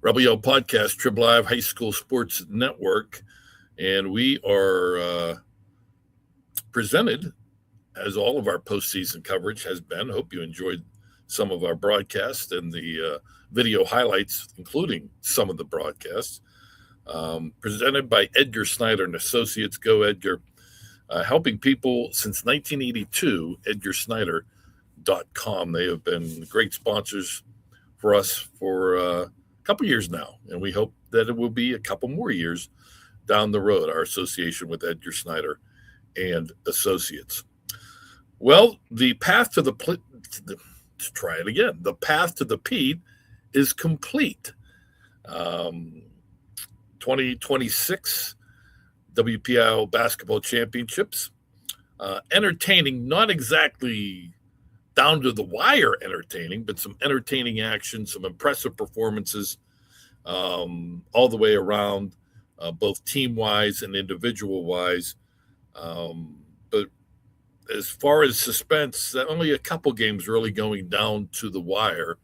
WPIAL Podcast, Trib Live High School Sports Network, and we are presented, as all of our postseason coverage has been. Hope you enjoyed some of our broadcasts and the video highlights, including some of the broadcasts. Presented by Edgar Snyder and Associates. Go Edgar. Helping people since 1982, edgarsnyder.com. They have been great sponsors for us for a couple years now, and we hope that it will be a couple more years down the road, our association with Edgar Snyder and Associates. Well, the path to the let's try it again. The path to the Pete is complete. 2026 WPIAL Basketball Championships. Entertaining, not exactly down to the wire entertaining, but some entertaining action, some impressive performances all the way around, both team-wise and individual-wise. But as far as suspense, only a couple games really going down to the wire.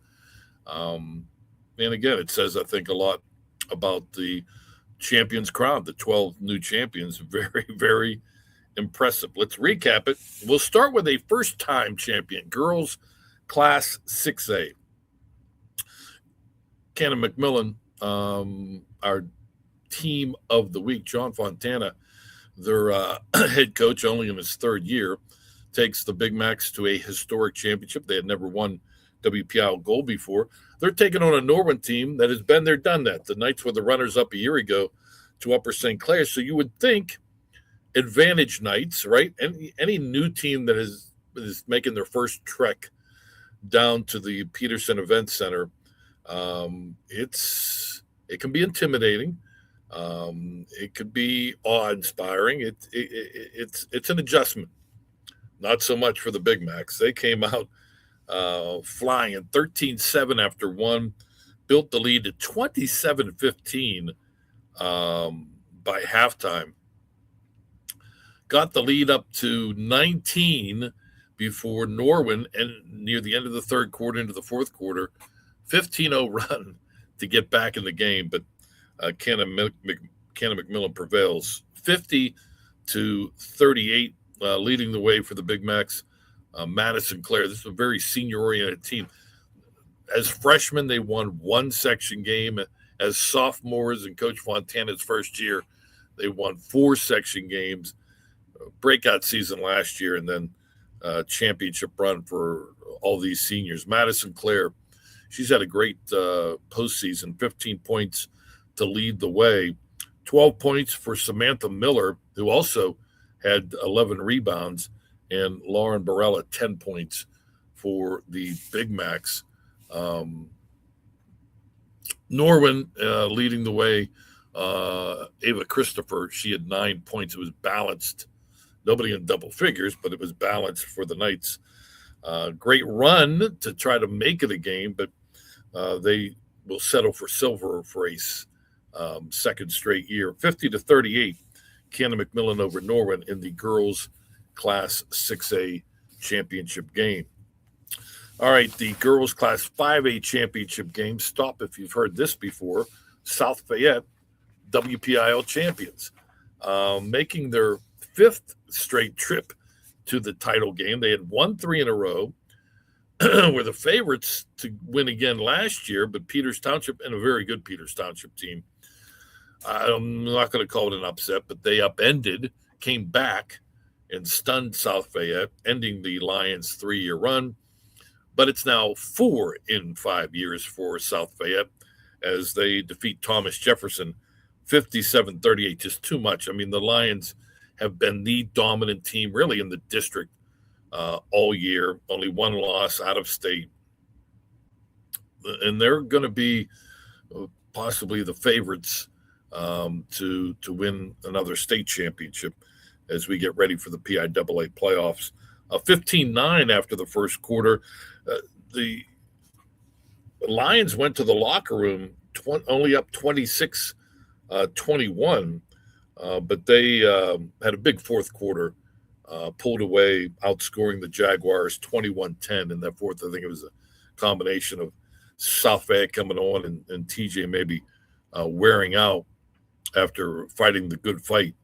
And again, it says, I think, a lot about the champions crown, the 12 new champions. Very, very impressive. Let's recap it. We'll start with a first-time champion, girls class 6A. Cannon McMillan, our team of the week, John Fontana, their head coach, only in his third year, takes the Big Macs to a historic championship. They had never won WPIAL Gold before. They're taking on a Norwin team that has been there, done that. The Knights were the runners-up a year ago to Upper St. Clair. So you would think advantage Knights, right? Any new team that is making their first trek down to the Peterson Event Center, it can be intimidating. It could be awe-inspiring. It's an adjustment. Not so much for the Big Macs. They came out flying at 13-7 after one, built the lead to 27-15 by halftime. Got the lead up to 19 before Norwin, and near the end of the third quarter into the fourth quarter, 15-0 run to get back in the game. But Cannon McMillan prevails 50-38, leading the way for the Big Macs. Madison Clare, this is a very senior-oriented team. As freshmen, they won one section game. As sophomores in Coach Fontana's first year, they won 4 section games. Breakout season last year, and then championship run for all these seniors. Madison Clare, she's had a great postseason, 15 points to lead the way. 12 points for Samantha Miller, who also had 11 rebounds, and Lauren Barella, 10 points for the Big Macs. Norwin leading the way. Ava Christopher, she had 9 points. It was balanced. Nobody in double figures, but it was balanced for the Knights. Great run to try to make it a game, but they will settle for silver for a second straight year. 50-38, Cannon McMillan over Norwin in the girls' Class 6A championship game. All right, the girls' Class 5A championship game. Stop if you've heard this before. South Fayette, WPIAL champions, making their 5th straight trip to the title game. They had won 3 in a row, were the favorites to win again last year, but Peters Township, and a very good Peters Township team, I'm not going to call it an upset, but they upended, came back, and stunned South Fayette, ending the Lions' 3-year run. But it's now 4 in 5 years for South Fayette as they defeat Thomas Jefferson 57-38, just too much. I mean, the Lions have been the dominant team really in the district all year. Only one loss out of state. And they're going to be possibly the favorites to win another state championship as we get ready for the PIAA playoffs. 15-9 after the first quarter. The Lions went to the locker room only up 26-21, but they had a big fourth quarter, pulled away, outscoring the Jaguars 21-10 in that fourth. I think it was a combination of South Fayette coming on and TJ maybe wearing out after fighting the good fight.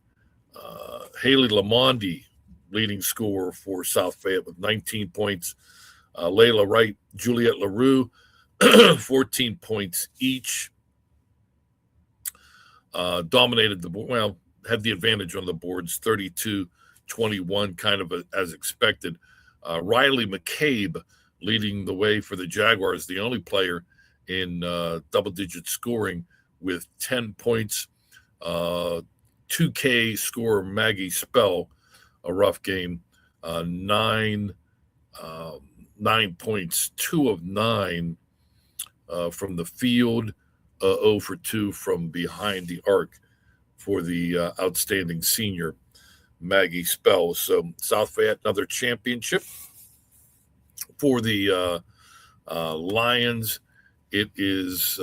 Haley Lamondi, leading scorer for South Fayette with 19 points. Layla Wright, Juliette LaRue, 14 points each. Dominated the board. Well, had the advantage on the boards, 32-21, kind of as expected. Riley McCabe leading the way for the Jaguars, the only player in double-digit scoring with 10 points. 2K scorer Maggie Spell, a rough game, 9 points, 2 of 9 from the field, 0 for 2 from behind the arc for the outstanding senior Maggie Spell. So South Fayette, another championship for the Lions. It is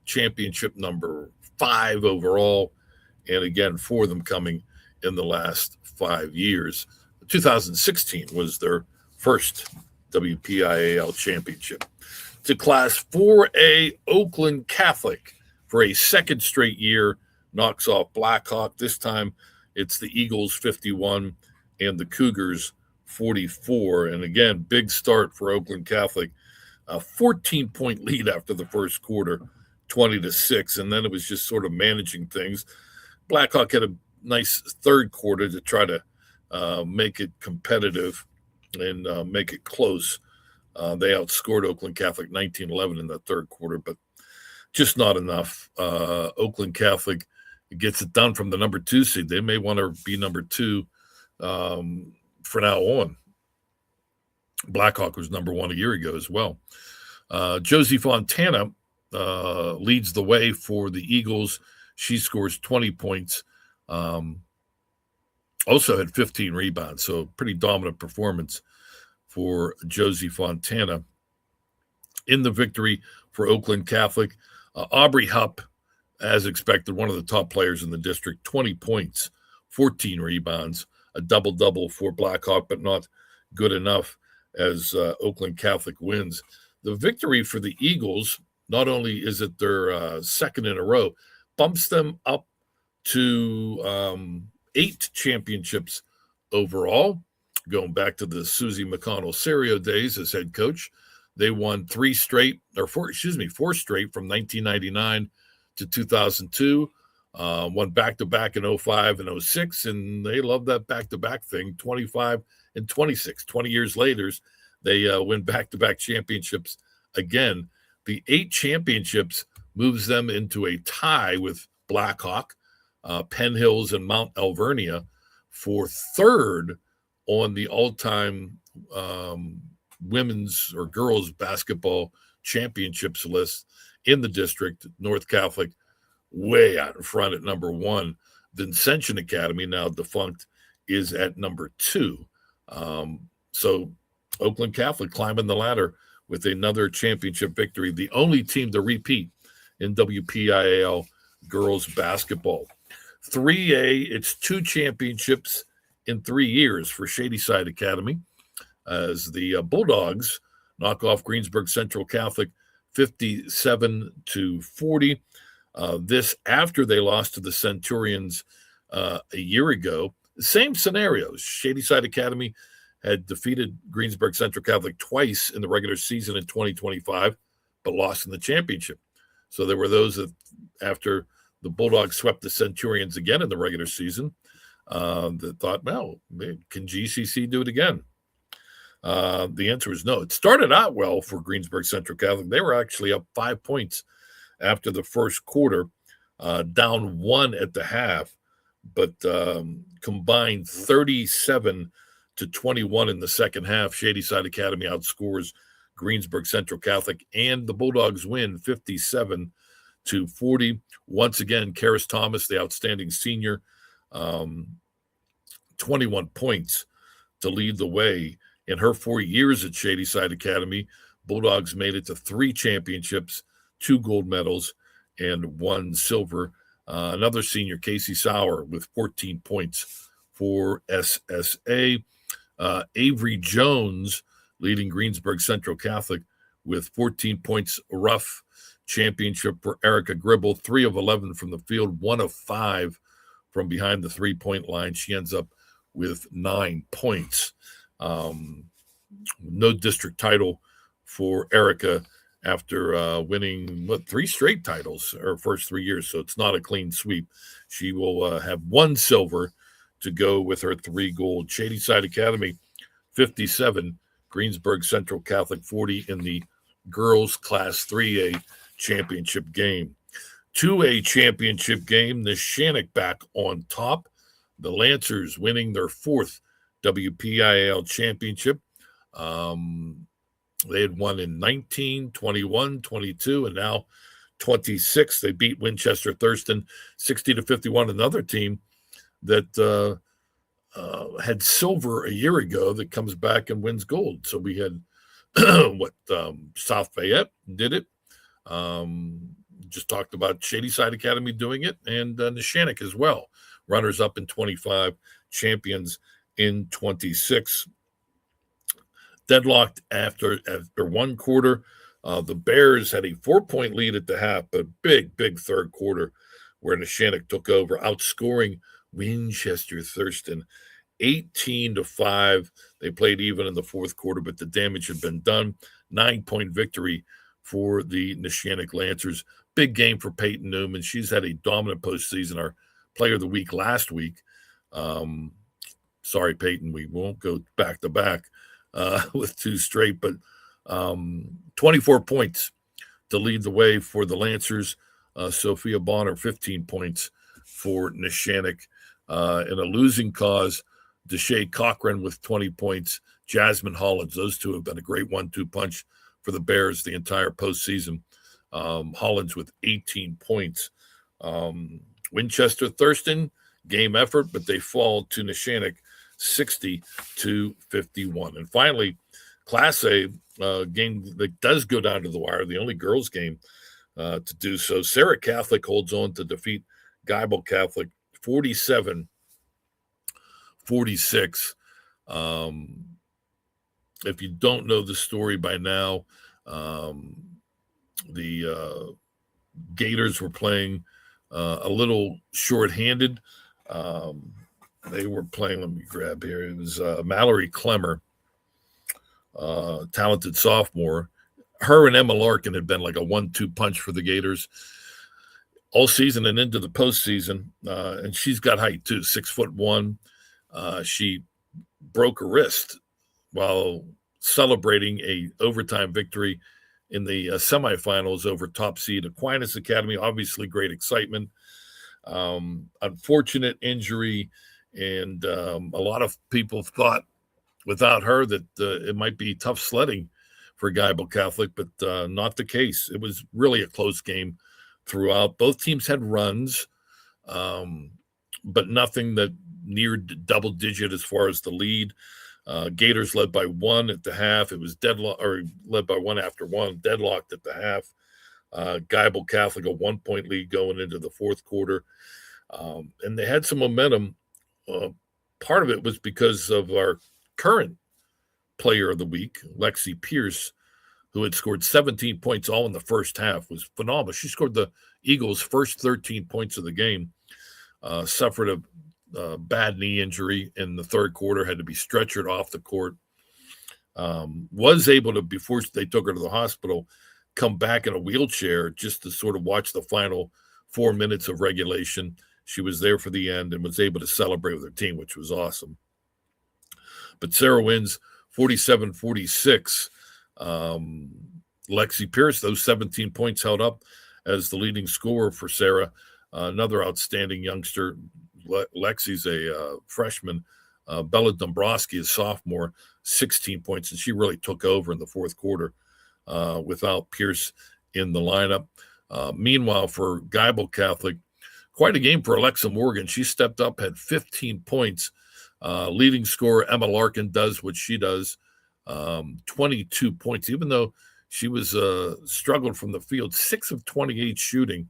championship number 5 overall, and again, 4 of them coming in the last 5 years. 2016 was their first WPIAL championship. To Class 4A, Oakland Catholic for a second straight year knocks off Blackhawk. This time it's the Eagles 51 and the Cougars 44. And again, big start for Oakland Catholic. A 14-point lead after the first quarter, 20-6. And then it was just sort of managing things. Blackhawk had a nice third quarter to try to make it competitive and make it close. They outscored Oakland Catholic 19-11 in the third quarter, but just not enough. Oakland Catholic gets it done from the number 2 seed. They may want to be number 2 for now on. Blackhawk was number 1 a year ago as well. Josie Fontana leads the way for the Eagles. She scores 20 points. Also had 15 rebounds, so pretty dominant performance for Josie Fontana. In the victory for Oakland Catholic, Aubrey Hupp, as expected, one of the top players in the district, 20 points, 14 rebounds, a double-double for Blackhawk, but not good enough as Oakland Catholic wins. The victory for the Eagles, not only is it their second in a row, bumps them up to 8 championships overall. Going back to the Susie McConnell-Serio days as head coach, they won 4 straight from 1999 to 2002. Won back-to-back in 05 and 06, and they love that back-to-back thing, 25 and 26. 20 years later, they win back-to-back championships again. The 8 championships moves them into a tie with Blackhawk, Penn Hills, and Mount Alvernia for third on the all-time women's or girls basketball championships list in the district. North Catholic way out in front at number 1. Vincentian Academy, now defunct, is at number 2. So Oakland Catholic climbing the ladder with another championship victory, the only team to repeat in WPIAL girls basketball. 3A, it's 2 championships in 3 years for Shadyside Academy as the Bulldogs knock off Greensburg Central Catholic 57-40. This after they lost to the Centurions a year ago. Same scenarios. Shadyside Academy had defeated Greensburg Central Catholic twice in the regular season in 2025, but lost in the championship. So there were those that after the Bulldogs swept the Centurions again in the regular season, that thought, well, can GCC do it again? The answer is no. It started out well for Greensburg Central Catholic. They were actually up 5 points after the first quarter, down 1 at the half, but combined 37-21 in the second half. Shadyside Academy outscores Greensburg Central Catholic, and the Bulldogs win 57-40. Once again, Karis Thomas, the outstanding senior, 21 points to lead the way. In her 4 years at Shadyside Academy, Bulldogs made it to 3 championships, 2 gold medals, and 1 silver. Another senior, Casey Sauer, with 14 points for SSA. Avery Jones, leading Greensburg Central Catholic, with 14 points rough. Championship for Erica Gribble, 3 of 11 from the field, 1 of 5 from behind the three-point line. She ends up with 9 points. No district title for Erica after winning 3 straight titles her first 3 years, so it's not a clean sweep. She will have 1 silver to go with her 3 gold. Shadyside Academy 57, Greensburg Central Catholic 40 in the girls Class 3A championship game. 2A championship game, the Shannock back on top. The Lancers winning their 4th WPIAL championship. They had won in 19, 21, 22, and now 26. They beat Winchester Thurston 60-51, another team that had silver a year ago that comes back and wins gold. So we had South Fayette did it. Just talked about Shadyside Academy doing it, and Neshannock as well. Runners up in 25, champions in 26. Deadlocked after 1 quarter. The Bears had a 4-point lead at the half, but big third quarter where Neshannock took over, outscoring Winchester Thurston 18-5. They played even in the fourth quarter, but the damage had been done. 9-point victory for the Neshannock Lancers. Big game for Peyton Newman. She's had a dominant postseason. Our player of the week last week. Sorry, Peyton, we won't go back to back with 2 straight, but 24 points to lead the way for the Lancers. Sophia Bonner, 15 points for Neshannock. In a losing cause, Deshae Cochran with 20 points, Jasmine Hollins. Those two have been a great 1-2 punch for the Bears the entire postseason. Hollins with 18 points. Winchester Thurston, game effort, but they fall to Neshannock 60-51. And finally, Class A game that does go down to the wire, the only girls game to do so. Sarah Catholic holds on to defeat Geibel Catholic 47-46. If you don't know the story by now, the Gators were playing a little shorthanded. They were playing, let me grab here. It was Mallory Clemmer, talented sophomore. Her and Emma Larkin had been like a 1-2 punch for the Gators all season and into the postseason. And she's got height too, 6'1". She broke her wrist while celebrating a overtime victory in the semifinals over top seed Aquinas Academy. Obviously, great excitement. Unfortunate injury, and a lot of people thought without her that it might be tough sledding for Geibel Catholic, but not the case. It was really a close game throughout. Both teams had runs, but nothing that neared double digit as far as the lead. Gators led by 1 at the half. It was deadlock, or led by 1 after 1, deadlocked at the half. Geibel Catholic a 1-point lead going into the fourth quarter. And they had some momentum. Part of it was because of our current player of the week, Lexi Pierce, who had scored 17 points all in the first half, was phenomenal. She scored the Eagles' first 13 points of the game, suffered a bad knee injury in the third quarter, had to be stretchered off the court, was able to, before they took her to the hospital, come back in a wheelchair just to sort of watch the final 4 minutes of regulation. She was there for the end and was able to celebrate with her team, which was awesome. But Sarah wins 47-46. Lexi Pierce, those 17 points held up as the leading scorer for Sarah. Another outstanding youngster. Lexi's a freshman. Bella Dombrowski, a sophomore, 16 points, and she really took over in the fourth quarter without Pierce in the lineup. Meanwhile, for Geibel Catholic, quite a game for Alexa Morgan. She stepped up, had 15 points. Leading scorer Emma Larkin does what she does, 22 points, even though she was struggled from the field, 6 of 28 shooting,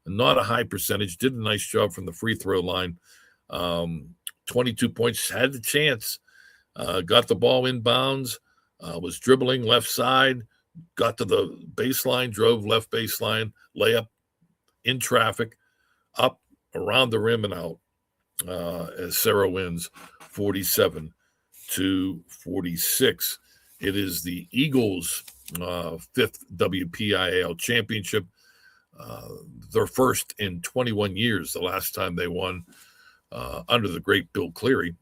not a high percentage, did a nice job from the free throw line. 22 points, had the chance, got the ball inbounds, was dribbling left side, got to the baseline, drove left baseline, layup in traffic, up around the rim and out, as Sarah wins 47-46. It is the Eagles' fifth WPIAL championship, their first in 21 years. The last time they won under the great Bill Cleary,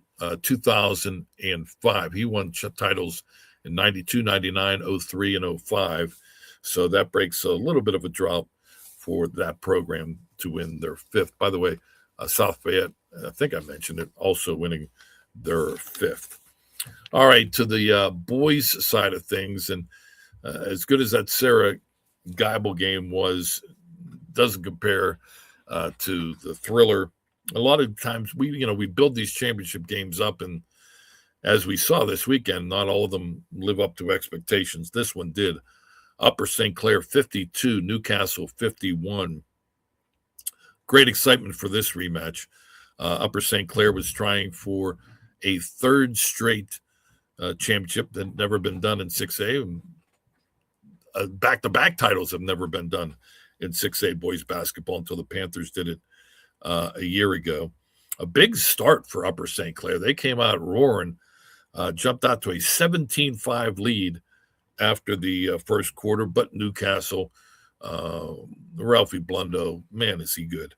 2005. He won titles in 92, 99, 03, and 05. So that breaks a little bit of a drought for that program to win their fifth. By the way, South Fayette, I think I mentioned it, also winning their fifth. All right, to the boys' side of things, and as good as that Sarah Geibel game was, doesn't compare to the thriller. A lot of times we build these championship games up, and as we saw this weekend, not all of them live up to expectations. This one did. Upper St. Clair 52, Newcastle 51. Great excitement for this rematch. Upper St. Clair was trying for a third straight championship that had never been done in 6A. Back-to-back titles have never been done in 6A boys basketball until the Panthers did it a year ago. A big start for Upper St. Clair. They came out roaring, jumped out to a 17-5 lead after the first quarter, but Newcastle, Ralphie Blundo, man, is he good.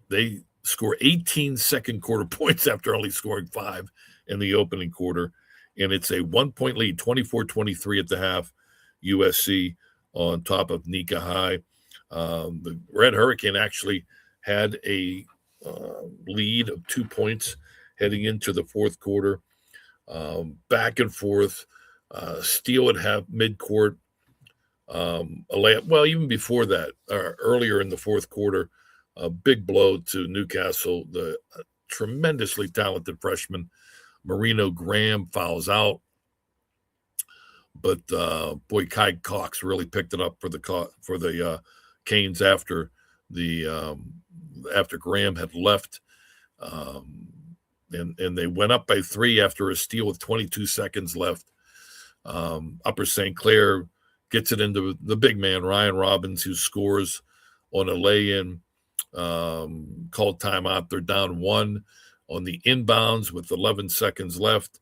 They score 18 second quarter points after only scoring 5 in the opening quarter, and it's a 1-point lead, 24-23 at the half, USC on top of Nika High. The Red Hurricane actually had a lead of 2 points heading into the fourth quarter. Back and forth. Steele would have midcourt, a layup. Well, even before that, earlier in the fourth quarter, a big blow to Newcastle. The tremendously talented freshman Marino Graham fouls out, but boy, Kai Cox really picked it up for the Canes after Graham had left, and they went up by 3 after a steal with 22 seconds left. Upper St. Clair gets it into the big man, Ryan Robbins, who scores on a lay-in, called timeout. They're down 1 on the inbounds with 11 seconds left.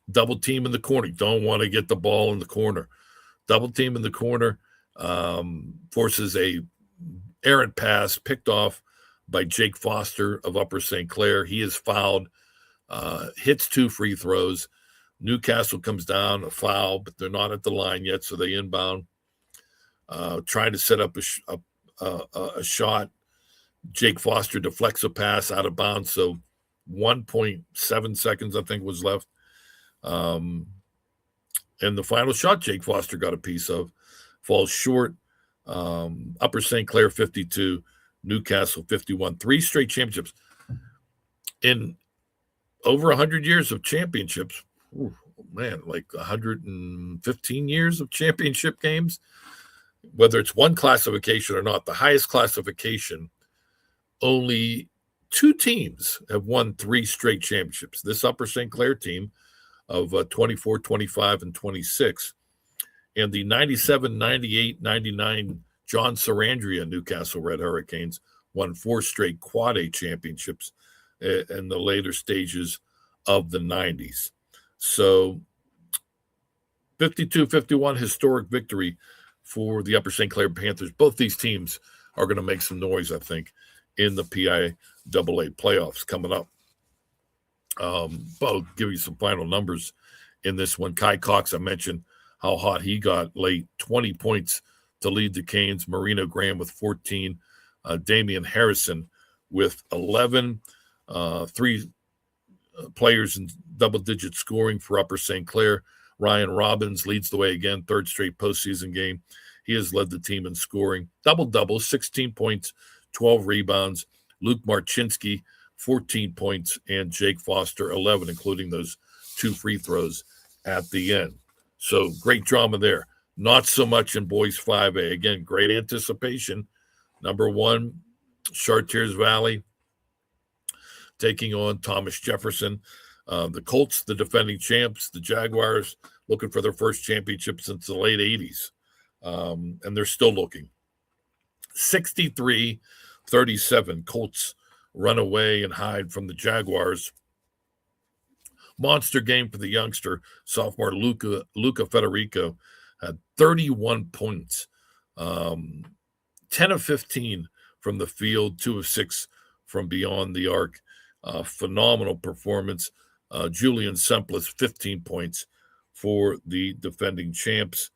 Double team in the corner. Don't want to get the ball in the corner. Double team in the corner, forces a errant pass picked off by Jake Foster of Upper St. Clair. He is fouled, hits 2 free throws. Newcastle comes down, a foul, but they're not at the line yet, so they inbound. Trying to set up a shot. Jake Foster deflects a pass out of bounds, so 1.7 seconds, I think, was left. And the final shot Jake Foster got a piece of falls short. Upper St. Clair 52, Newcastle 51. 3 straight championships. In over 100 years of championships, like 115 years of championship games, whether it's one classification or not, the highest classification, only 2 teams have won 3 straight championships. This Upper St. Clair team of 24, 25, and 26, and the 97, 98, 99 John Sarandria Newcastle Red Hurricanes won 4 straight Quad A championships in the later stages of the 90s. So 52-51 historic victory for the Upper St. Clair Panthers. Both these teams are going to make some noise, I think, in the PIAA playoffs coming up. But I'll give you some final numbers in this one. Kai Cox, I mentioned how hot he got late, 20 points to lead the Canes. Marino Graham with 14. Damian Harrison with 11. 3 players in double-digit scoring for Upper St. Clair. Ryan Robbins leads the way again, 3rd straight postseason game. He has led the team in scoring. Double-double, 16 points, 12 rebounds. Luke Marchinski, 14 points, and Jake Foster, 11, including those 2 free throws at the end. So great drama there. Not so much in boys 5A. Again, great anticipation. Number 1, Chartiers Valley taking on Thomas Jefferson. The Colts, the defending champs, the Jaguars, looking for their first championship since the late 80s. And they're still looking. 63-37, Colts run away and hide from the Jaguars. Monster game for the youngster, sophomore Luca Federico, had 31 points, 10 of 15 from the field, 2 of 6 from beyond the arc. Phenomenal performance. Julian Semplis, 15 points for the defending champs.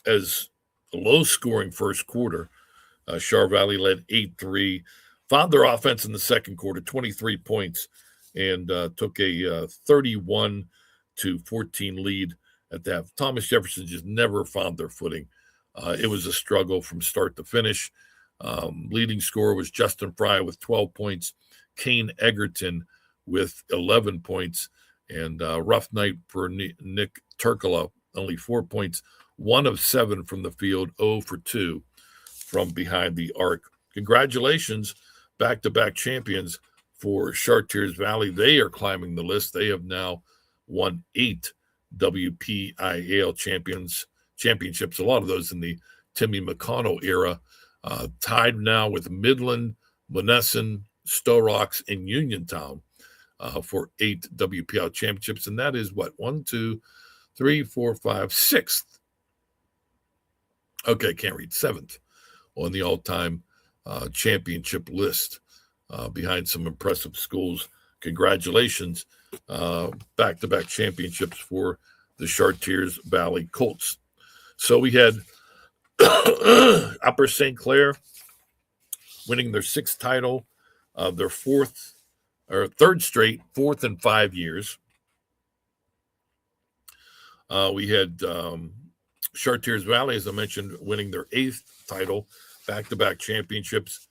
As a low-scoring first quarter, Char Valley led 8-3, found their offense in the second quarter, 23 points, and took a 31-14 lead at that. Thomas Jefferson just never found their footing. It was a struggle from start to finish. Leading scorer was Justin Fry with 12 points, Kane Egerton with 11 points, and rough night for Nick Turkala, only 4 points, 1 of 7 from the field, 0 for 2 from behind the arc. Congratulations, back-to-back champions for Chartiers Valley. They are climbing the list. They have now won 8 WPIAL championships, a lot of those in the Timmy McConnell era, tied now with Midland, Monessen, Stowe Rocks, and Uniontown for 8 WPIAL championships. And that is what? 1, 2, 3, 4, 5, 6th. Okay, can't read. 7th on the all-time championship list behind some impressive schools. Congratulations. Back-to-back championships for the Chartiers Valley Colts. So we had Upper St. Clair winning their 6th title, their third straight, 4th in 5 years. We had Chartiers Valley, as I mentioned, winning their 8th title, back-to-back championships.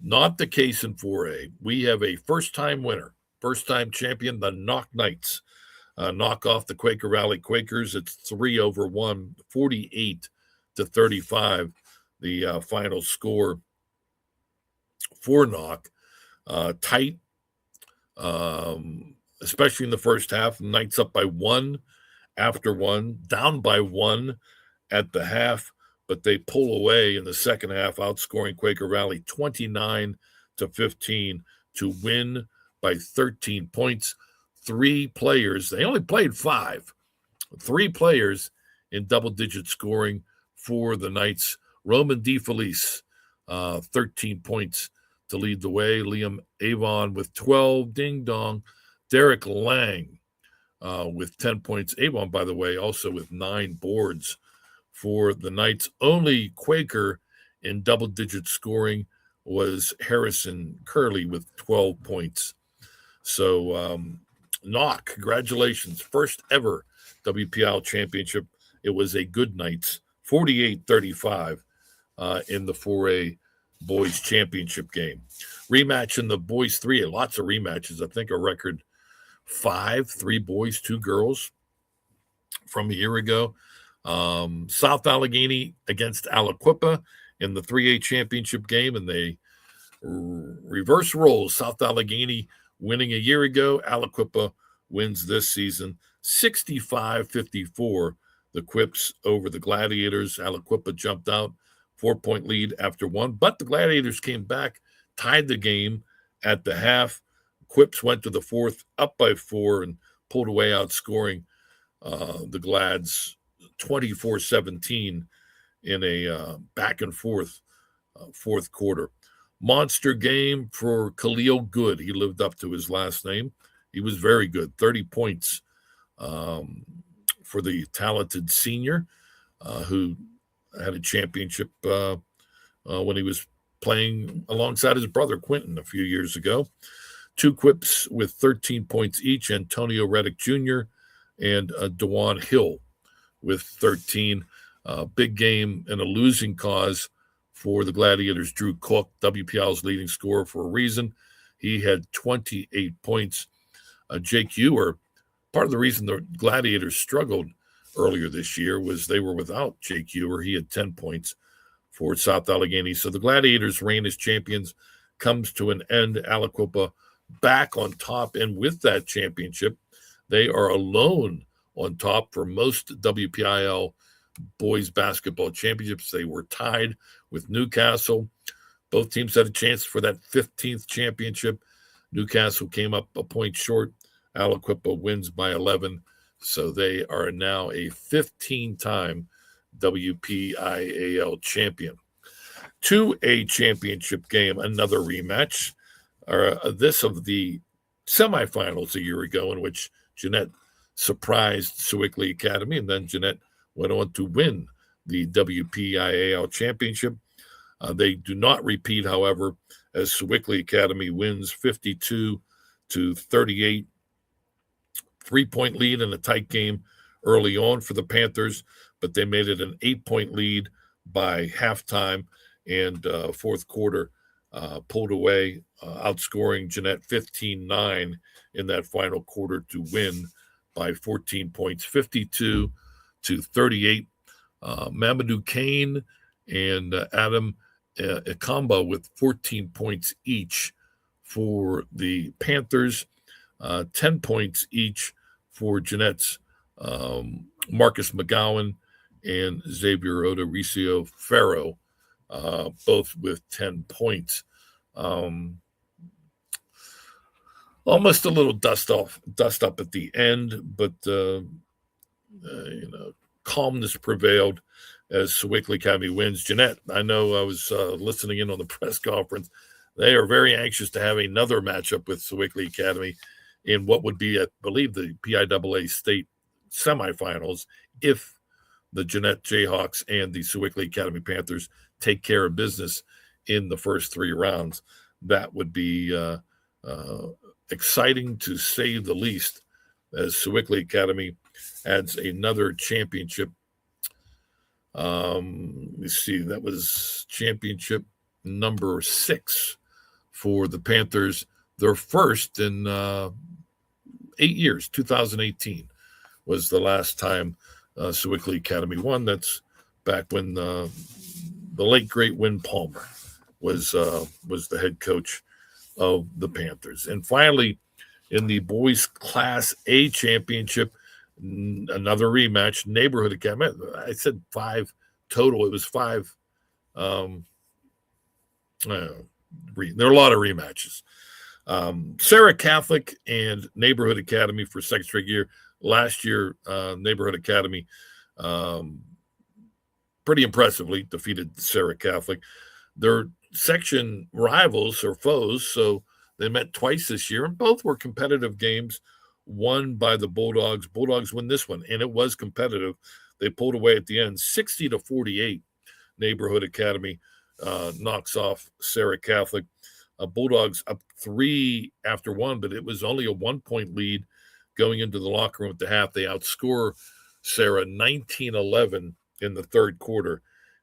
Not the case in 4A. We have a first-time winner, first-time champion, the Knock Knights. Knock off the Quaker Valley Quakers. It's 3-1, 48-35, the final score for Knock. Tight, especially in the first half. Knights up by 1 after 1, down by 1 at the half, but they pull away in the second half, outscoring Quaker Valley 29-15 to win by 13 points. 3 players, they only played 5, 3 players in double-digit scoring for the Knights. Roman DeFelice, 13 points to lead the way. Liam Avon with 12, ding-dong. Derek Lang with 10 points. Avon, by the way, also with 9 boards for the Knights. Only Quaker in double-digit scoring was Harrison Curley with 12 points. So, Knock, congratulations. First ever WPIAL championship. It was a good Knights, 48-35 in the 4A boys championship game. Rematch in the boys 3A, lots of rematches. I think a record 5, 3 boys, 2 girls from a year ago. South Allegheny against Aliquippa in the 3A championship game, and they reverse roles. South Allegheny winning a year ago. Aliquippa wins this season, 65-54. The Quips over the Gladiators. Aliquippa jumped out, 4-point lead after 1, but the Gladiators came back, tied the game at the half. Quips went to the 4th, up by 4, and pulled away, outscoring the Glads 24-17 in a back-and-forth fourth quarter. Monster game for Khalil Good. He lived up to his last name. He was very good, 30 points for the talented senior who had a championship when he was playing alongside his brother Quentin a few years ago. 2 Quips with 13 points each, Antonio Reddick Jr. and DeJuan Hill with 13. Big game and a losing cause for the Gladiators. Drew Cook, WPIAL's leading scorer for a reason. He had 28 points. Jake Ewer, part of the reason the Gladiators struggled earlier this year was they were without Jake Ewer. He had 10 points for South Allegheny. So the Gladiators' reign as champions comes to an end. Aliquippa back on top, and with that championship, they are alone on top for most WPIAL Boys Basketball Championships. They were tied with Newcastle. Both teams had a chance for that 15th championship. Newcastle came up a point short. Aliquippa wins by 11. So they are now a 15-time WPIAL champion. To a championship game, another rematch. This of the semifinals a year ago, in which Jeanette surprised Sewickley Academy, and then Jeanette went on to win the WPIAL championship. They do not repeat, however, as Sewickley Academy wins 52-38. 3-point lead in a tight game early on for the Panthers, but they made it an 8-point lead by halftime, and fourth quarter pulled away, outscoring Jeanette 15-9 in that final quarter to win by 14 points, 52-38. Mamadou Kane and Adam Ikamba with 14 points each for the Panthers, 10 points each for Jeanette's Marcus McGowan and Xavier Odoricio Ferro, both with 10 points. Almost a little dust up at the end, but calmness prevailed as Sewickley Academy wins. Jeanette, I know I was listening in on the press conference. They are very anxious to have another matchup with Sewickley Academy in what would be, I believe, the PIAA state semifinals if the Jeanette Jayhawks and the Sewickley Academy Panthers take care of business in the first 3 rounds. That would be exciting, to say the least, as Sewickley Academy adds another championship. Let's see, that was championship number 6 for the Panthers, their first in 8 years. 2018 was the last time Sewickley Academy won. That's back when the late great Win Palmer was the head coach of the Panthers. And finally, in the boys Class A championship, another rematch, Neighborhood Academy. I said 5 total. It was 5. There are a lot of rematches. Sarah Catholic and Neighborhood Academy for second straight year. Last year, Neighborhood Academy pretty impressively defeated Sarah Catholic. They're section rivals or foes, so they met twice this year, and both were competitive games won by the Bulldogs. Bulldogs win this one, and it was competitive. They pulled away at the end, 60-48. Neighborhood Academy knocks off Sarah Catholic. Bulldogs up 3 after 1, but it was only a 1-point lead going into the locker room at the half. They outscore Sarah 19-11 in the third quarter,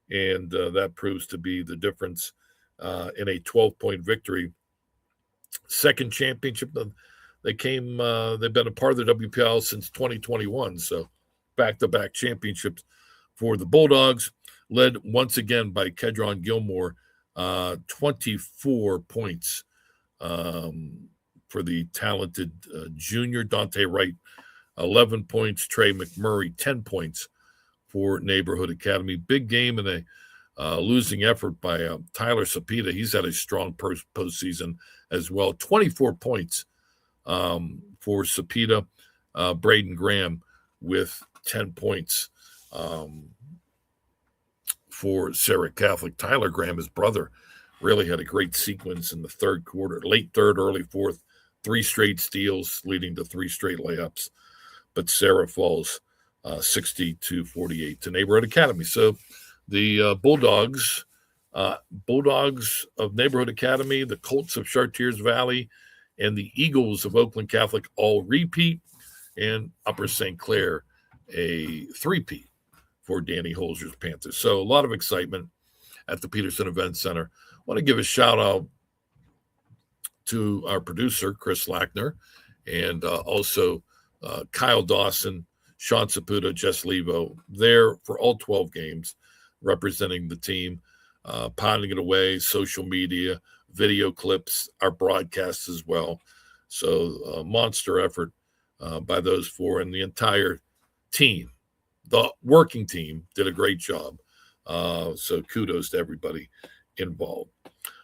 and that proves to be the difference in a 12-point victory. Second championship. They've been a part of the WPIAL since 2021, so back-to-back championships for the Bulldogs, led once again by Kedron Gilmore, 24 points for the talented junior. Dante Wright, 11 points. Trey McMurray, 10 points for Neighborhood Academy. Big game and a losing effort by Tyler Sapita. He's had a strong postseason as well. 24 points for Sapita. Braden Graham with 10 points for Sarah Catholic. Tyler Graham, his brother, really had a great sequence in the third quarter, late third, early fourth, 3 straight steals leading to 3 straight layups. But Sarah falls 60-48 to Neighborhood Academy. So the Bulldogs of Neighborhood Academy, the Colts of Chartiers Valley, and the Eagles of Oakland Catholic all repeat, and Upper St. Clair a 3-peat for Danny Holzer's Panthers. So a lot of excitement at the Peterson Event Center. I want to give a shout out to our producer, Chris Lackner, and also Kyle Dawson, Sean Saputo, Jess Levo, there for all 12 games, representing the team, pounding it away, social media, video clips, our broadcasts as well. So monster effort by those four, and the entire team, the working team, did a great job. So kudos to everybody involved.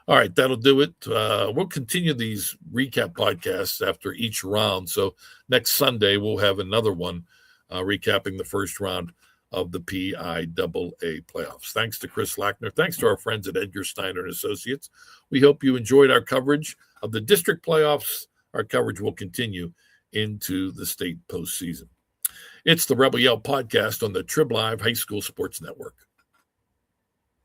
All right, that'll do it. We'll continue these recap podcasts after each round. So next Sunday, we'll have another one recapping the first round of the PIAA playoffs. Thanks to Chris Lackner. Thanks to our friends at Edgar Steiner and Associates. We hope you enjoyed our coverage of the district playoffs. Our coverage will continue into the state postseason. It's the Rebel Yell podcast on the Trib Live High School Sports Network.